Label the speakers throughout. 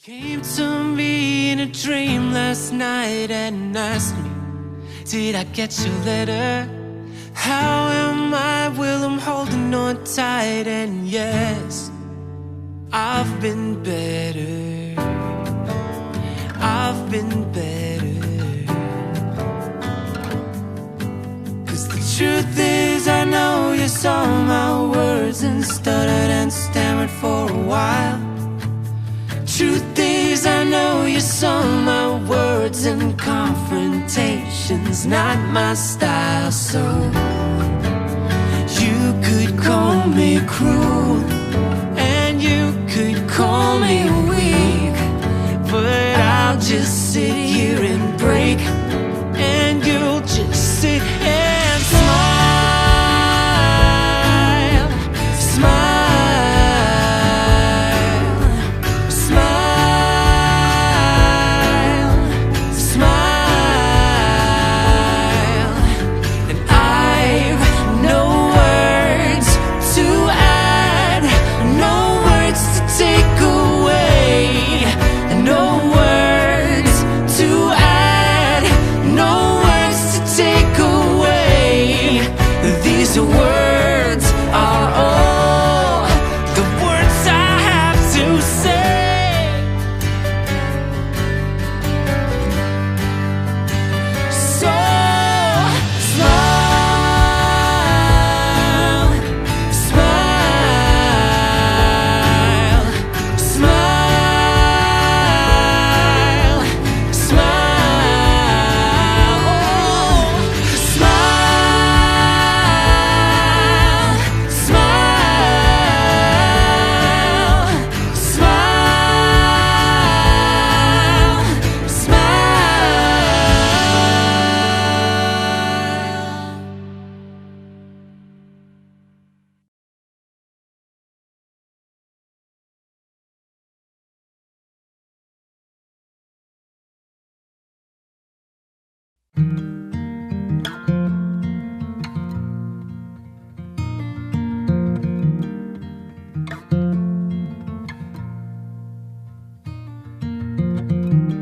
Speaker 1: Came to me in a dream last night and asked me, did I get your letter? How am I? Well, I'm holding on tight, and yes, I've been better. I've been better. 'Cause the truth is, I know you saw my words and stuttered and stammered for a while. Truth is, I know you saw my words and confrontation's not my style. So you could call me cruel and you could call me weak, but I'll just sit here and break, and you'll just sit and smile, smile.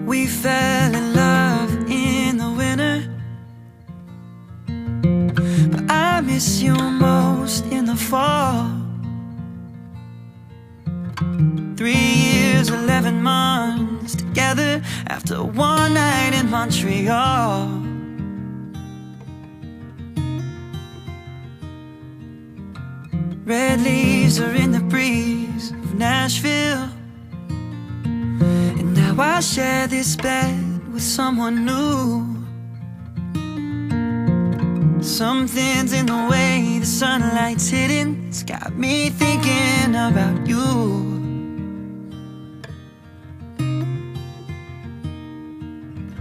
Speaker 2: We fell in love in the winter, but I miss you most in the fall. 3 years, 11 months together after one night in Montreal. Red leaves are in the breeze of Nashville, and now I share this bed with someone new. Something's in the way the sunlight's hitting, it's got me thinking about you.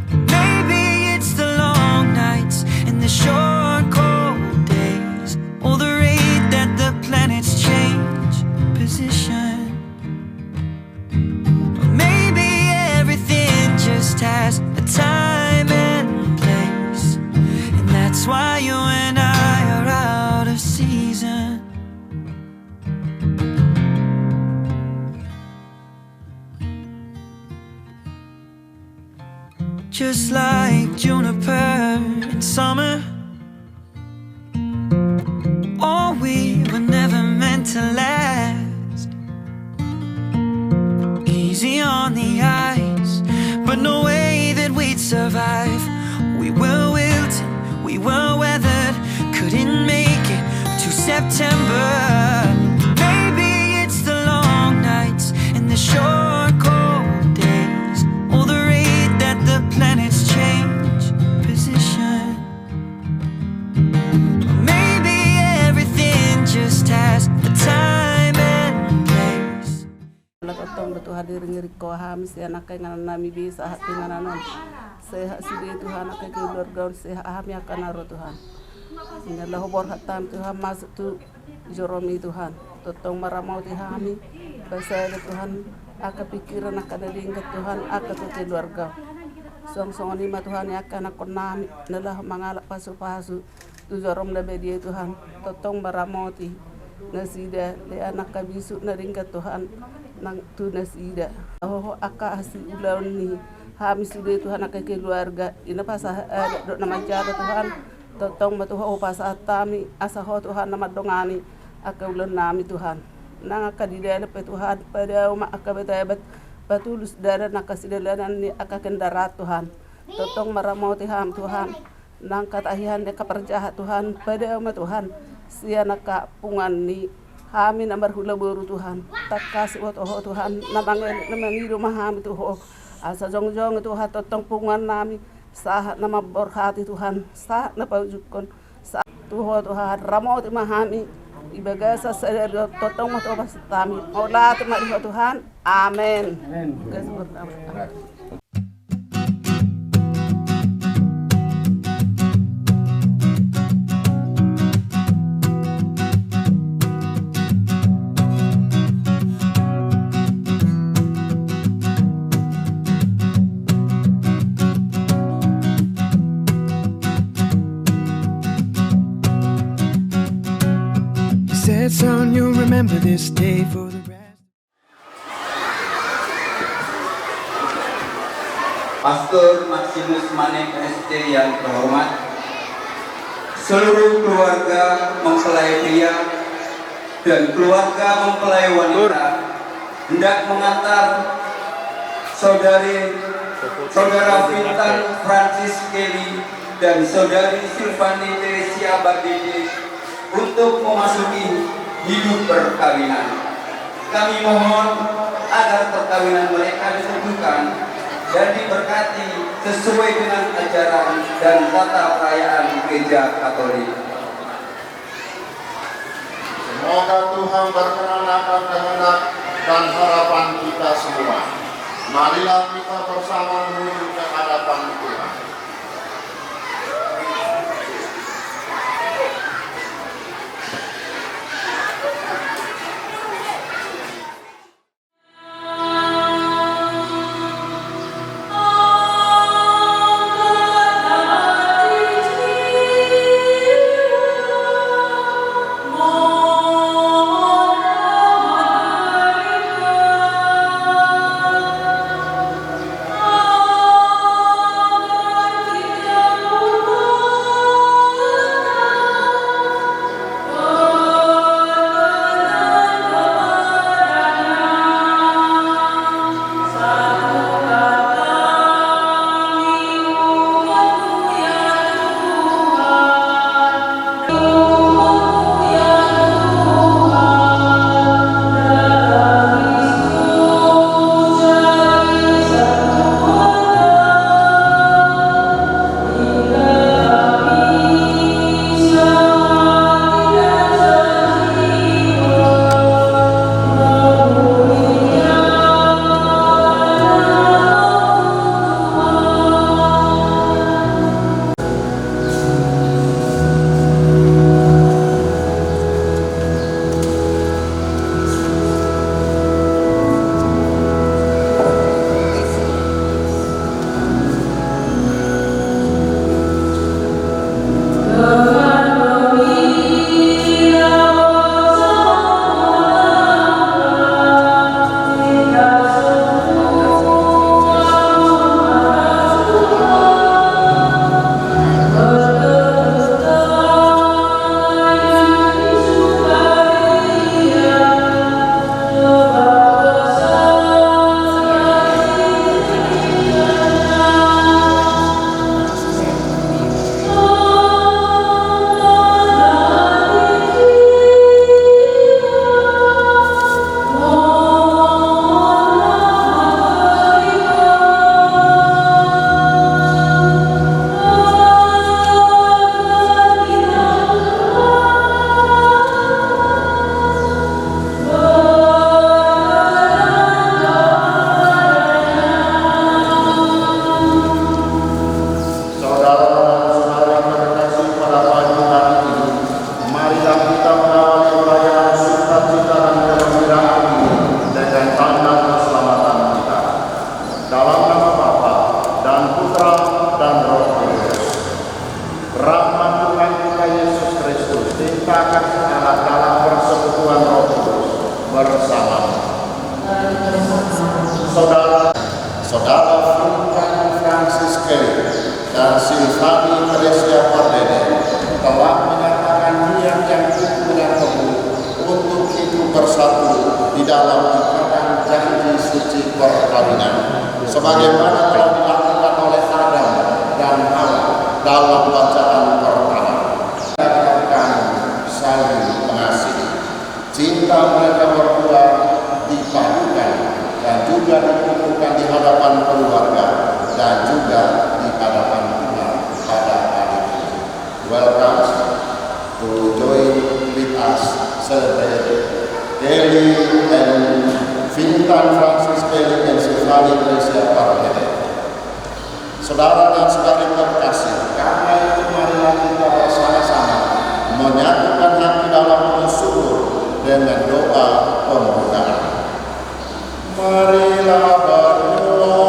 Speaker 2: Maybe it's the long nights and the short cold days, or the rate that the planets change position. Or maybe everything just has a time and place, and that's why you and I are out of season. Just like juniper in summer, oh, we were never meant to last. Easy on the ice, but no way that we'd survive. We were wilted, we were weathered, couldn't make it to September. Maybe it's the long nights and the short cold days, or the rate that the planets change position. Or maybe everything just has a time and place.
Speaker 3: Nakatong betul hadir ngiri ko hamis ya nakai ngana nami bisa hati ngana non sehat sidi Tuhan nakai keluarga sehat aham ya kanaro Tuhan. Inilah hobor hatam Tuhan masuk tu joromi Tuhan. Totong maramau tihami pasal Tuhan aka pikiran aka dalingkat Tuhan aka tu keluarga. Song lima Tuhan ya kana konami nalah mangalak pasu-pasu tu jorom na bedia Tuhan. Totong maramau ti nasida le anak kabisu na ringkat Tuhan. nang tunas ida aka hasi ulaw ni hami sudah Tuhan akai keluarga ina pasah dok nama jaga Tuhan totong matuho pasah tami asaho Tuhan nama dongani aka ulan nami Tuhan nang aka didele pe Tuhan pada uma aka betabat batulus dara nakasidalan ni aka kendarat Tuhan totong maramau Tuhan Tuhan nang katahian de kaperjahat Tuhan pada uma Tuhan sia naka pungan ni hami nambar hula boru Tuhan takas otoho Tuhan namangi rumah hami tuho asa jong Tuhan totong pungan nami sah nama berhati Tuhan sah napa ujukon sah tuho Tuhan ramau ti mahami ibagasa sadar totong mo to tami ola ti mariho Tuhan amen.
Speaker 2: Said, son, you'll remember this day for the rest.
Speaker 4: Pastor Maximus Manek ST yang terhormat, seluruh keluarga mempelai pria dan keluarga mempelai wanita hendak mengantar saudara Vintan Francis Kelly dan saudari Silvani Teresia Bardede untuk memasuki hidup perkawinan. Kami mohon agar perkawinan mereka ditentukan dan diberkati sesuai dengan ajaran dan tata perayaan Gereja Katolik.
Speaker 5: Semoga Tuhan berkenan akan kehendak dan harapan kita semua. Marilah kita bersama menuju ke hadapan Tuhan.
Speaker 2: Cinta kasih Allah dalam persekutuan Roh Kudus bersama.
Speaker 5: Teresia Pardede telah menyatakan niat yang kukuh dan teguh untuk hidup bersatu di dalam ikatan janji suci perkawinan, sebagaimana telah dilakukan oleh Adam dan Hawa dalam bacaan pertama. Akan saling mengasihi. Cinta mereka berdua dipadukan dan juga dikukuhkan di hadapan keluarga dan juga di hadapan Tuhan pada hari ini. Welcome to join with us celebrate Kelly and Fintan Francis Kelly and Silvani Teresia Pardede. Saudara dan saudari terkasih, karena itu marilah kita bersama-sama menyatukan hati dalam bersyukur dengan doa pembukaan. Marilah berdoa.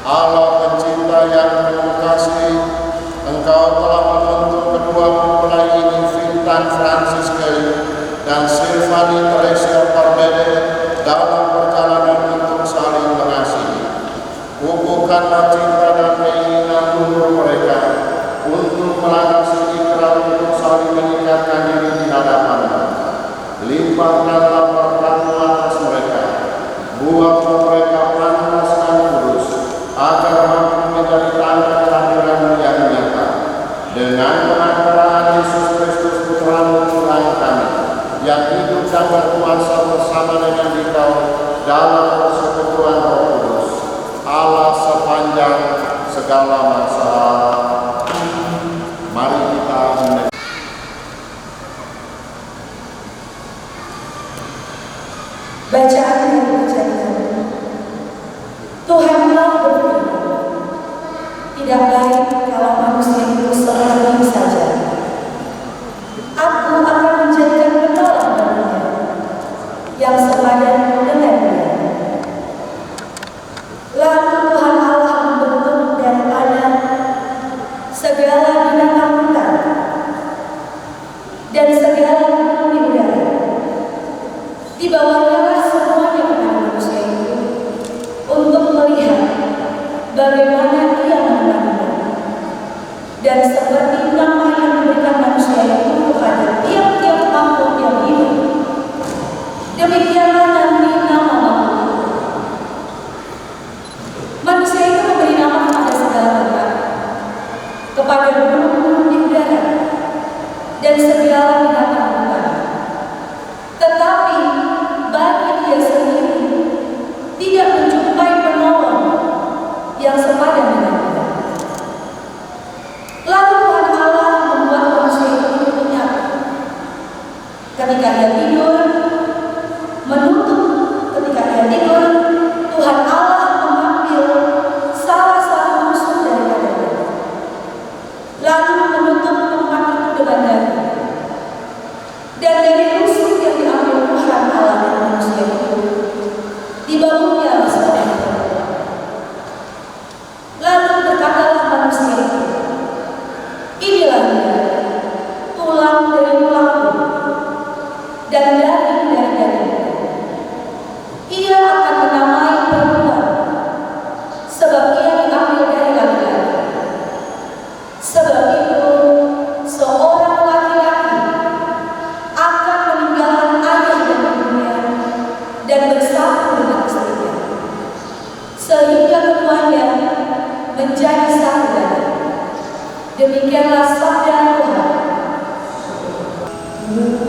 Speaker 5: Allah pencipta yang penuh kasih, Engkau telah menuntun kedua mempelai ini, Fintan Francis Kelly dan Silvani Teresia Pardede, dalam perjalanan untuk saling mengasihi. Kukuhkanlah cinta dan keinginan luhur mereka untuk melangasi ikrar untuk saling meningkatkan diri di hadapan-Mu. Limpahkanlah berkat-Mu atas mereka, buatlah mereka panas dan kudus, agar mampu menjadi tanda kehadiran-Mu yang nyata. Dengan pengantaraan Yesus Kristus Putra-Mu Tuhan kami, yang hidup dan berkuasa bersama dengan Dikau dalam persekutuan Roh Kudus, Allah sepanjang segala masa. Mari kita
Speaker 6: bacaan yang kejadian. Tuhan telah berfirman, tidak baik kalau manusia itu seorang diri saja. Aku akan menjadikan penolong baginya yang sepadan dengan dia. Lalu Tuhan Allah membentuk daripada segala binatang hutan dan segala burung di udara. Dibawakanlah semuanya kepada manusia itu untuk melihat bagaimana ia mengenalinya. Dan seperti nama yang diberikan manusia itu kepada tiap-tiap makhluk yang hidup, demikianlah nanti nama makhluk. Manusia itu memberi nama kepada segala tempat, kepada burung-burung di udara dan segala binatang hutan. Tetapi bagi dia sendiri tidak menjumpai penolong yang sepadan dengan dia. Lalu Tuhan Allah membuat manusia itu menyatu. Ketika dia tidur, menutup. Ketika dia tidur, Tuhan Allah mengambil salah satu rusuk daripadanya, lalu menutup tempat itu dengan daging. Dan dari rusuk yang diambil Tuhan Allah dari manusia itu, dibangunnya seorang perempuan. Lalu berkatalah manusia itu, inilah dia, tulang dari tulangku dan daging dari dagingku. Ia akan menamai perempuan, sebab ia diambil dari laki-laki. Sebab itu seorang laki-laki akan meninggalkan ayah dan ibunya dan bersatu dengan istrinya, sehingga keduanya menjadi satu daging. Demikianlah sabda Tuhan.
Speaker 7: You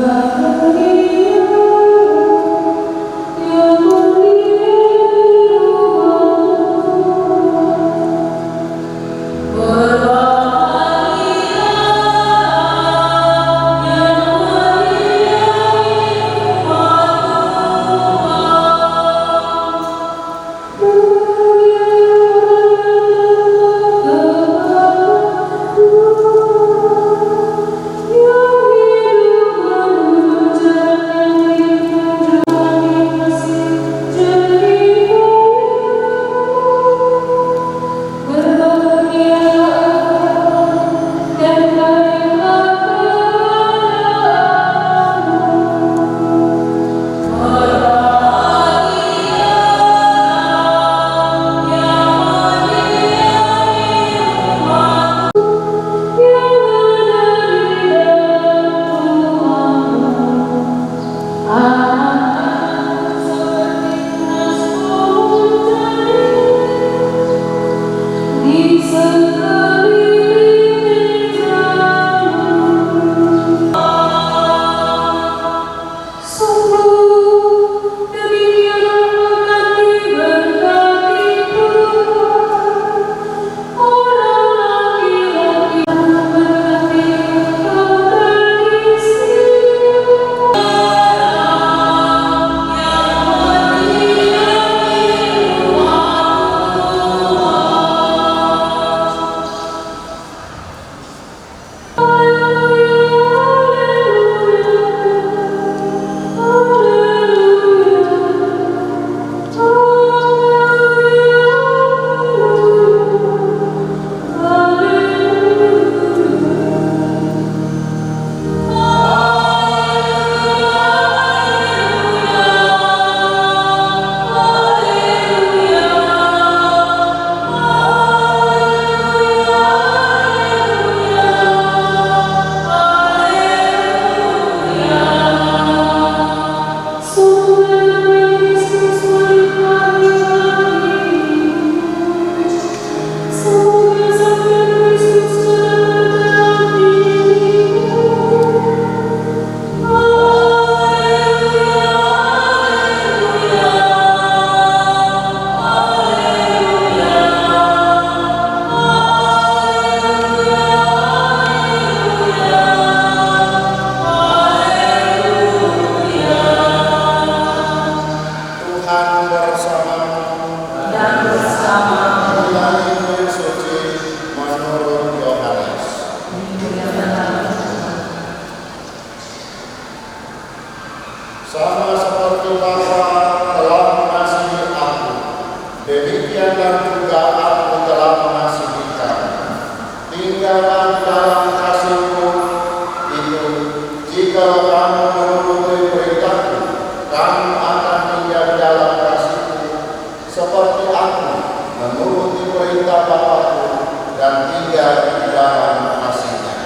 Speaker 5: Sama seperti Bapa telah mengasihi aku, demikianlah juga aku telah mengasihi kamu. Tinggallah dalam kasihku itu. Jika kamu menuruti perintahku, kamu akan tinggal dalam kasihku, seperti aku menuruti perintah Bapa-Ku dan tinggal di dalam kasihnya.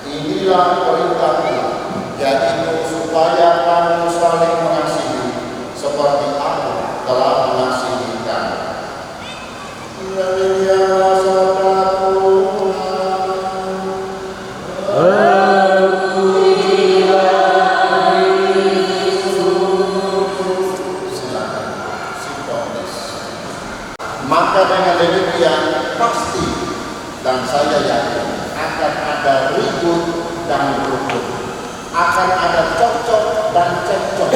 Speaker 5: Inilah perintahku, yaitu supaya kamu saling mengasihi, seperti aku telah mengasihi kamu. Demikianlah sabdaku. Silakan, sintonis. Maka dengan demikian pasti, dan saya yakin akan ada ribut dan rukun, akan ada cocok dan cekcok,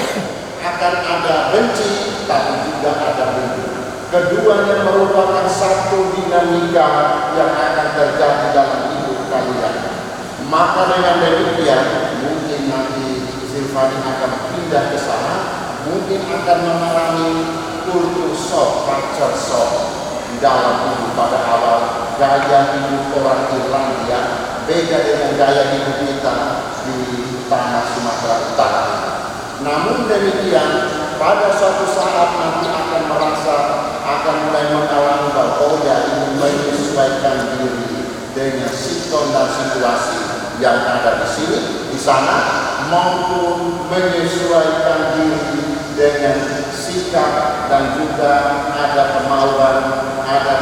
Speaker 5: akan ada benci tapi juga ada ribut. Keduanya merupakan satu dinamika yang akan terjadi dalam hidup kalian. Maka dengan demikian mungkin nanti Silvani akan pindah ke sana, mungkin akan mengalami kultur shock, culture shock di dalam hidup. Pada awal gaya hidup orang Irlandia beda dengan gaya hidup kita di tanah Sumatera Utara. Namun demikian, pada suatu saat nanti akan merasa, akan mulai mengalami bahwa oh ya, ini menyesuaikan diri dengan situasi dan situasi yang ada di sini, di sana, maupun menyesuaikan diri dengan sikap dan juga ada kemauan, ada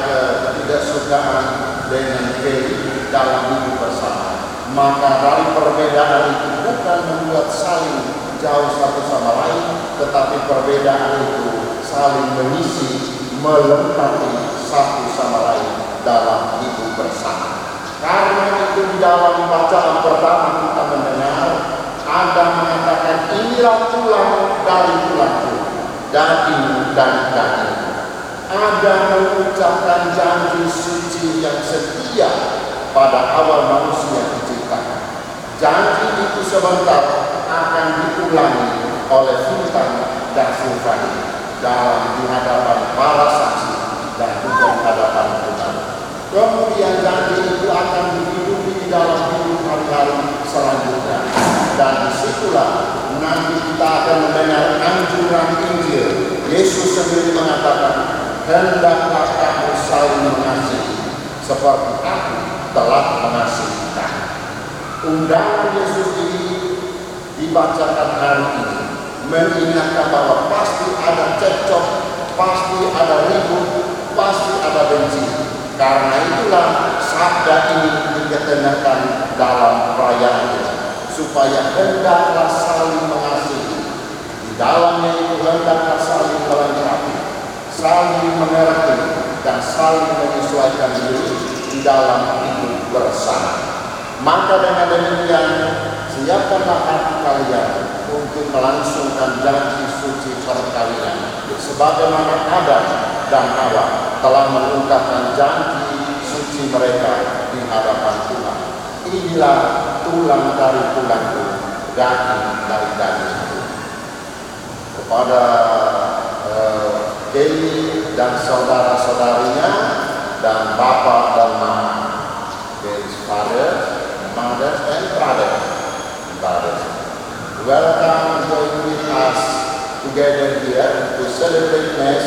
Speaker 5: ketidaksukaan dengan diri dalam hidup bersama. Maka dari perbedaan itu bukan membuat saling jauh satu sama lain, tetapi perbedaan itu saling mengisi, melengkapi satu sama lain dalam hidup bersama. Karena itu di dalam bacaan pertama kita mendengar ada mengatakan inilah tulang dari tulangku, daging dari dagingku. Ada mengucapkan janji suci yang setia pada awal manusia diciptakan. Janji itu sebentar akan diulangi oleh Sultan dan Silvani dalam di hadapan para saksi dan juga di hadapan Tuhan. Kemudian janji itu akan dihidupi di dalam hidup hari-hari selanjutnya. Dan disitulah nanti kita akan mendengar anjuran Injil. Yesus sendiri mengatakan, hendaklah kamu saling mengasihi seperti aku telah mengasihi kamu. Undangan Yesus ini dibacakan hari ini mengingatkan bahwa pasti ada cekcok, pasti ada ribut, pasti ada benci. Karena itulah sabda ini diketenakan dalam perayaan ini, supaya hendaklah saling mengasihi. Di dalamnya itu hendaklah saling melengkapi, saling mengerti, dan saling menyesuaikan diri di dalam hidup bersama. Maka dengan demikian, siapkanlah hati kalian untuk melangsungkan janji suci perkawinan, sebagaimana Adam dan Hawa telah mengungkapkan janji suci mereka di hadapan Tuhan. Inilah tulang dari tulangku, daging dari dagingku. Kepada Kelly dan saudara-saudarinya dan bapak dan mama, Kelly's father, mother, and brothers. Welcome join with us together here to celebrate Mass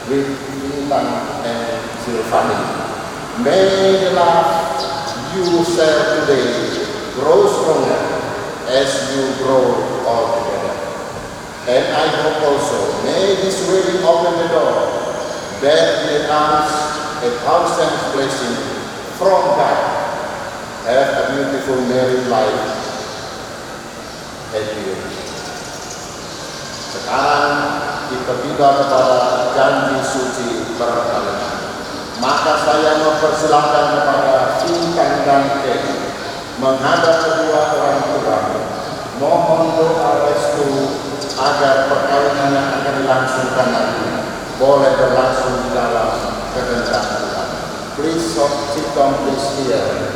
Speaker 5: with Intan and Silvani. May the love you share today grow stronger as you grow all together. And I hope also, may this wedding open the door that may ask a thousand blessings from God. Have a beautiful married life. Thank you. Sekarang kita tiba kepada janji suci perkawinan. Maka saya mempersilahkan kepada Intan dan Kelly menghadap kedua orang tua, mohon doa restu agar perkawinan yang akan dilangsungkan nanti boleh berlangsung di dalam kehendak Tuhan. Please sit down, please here.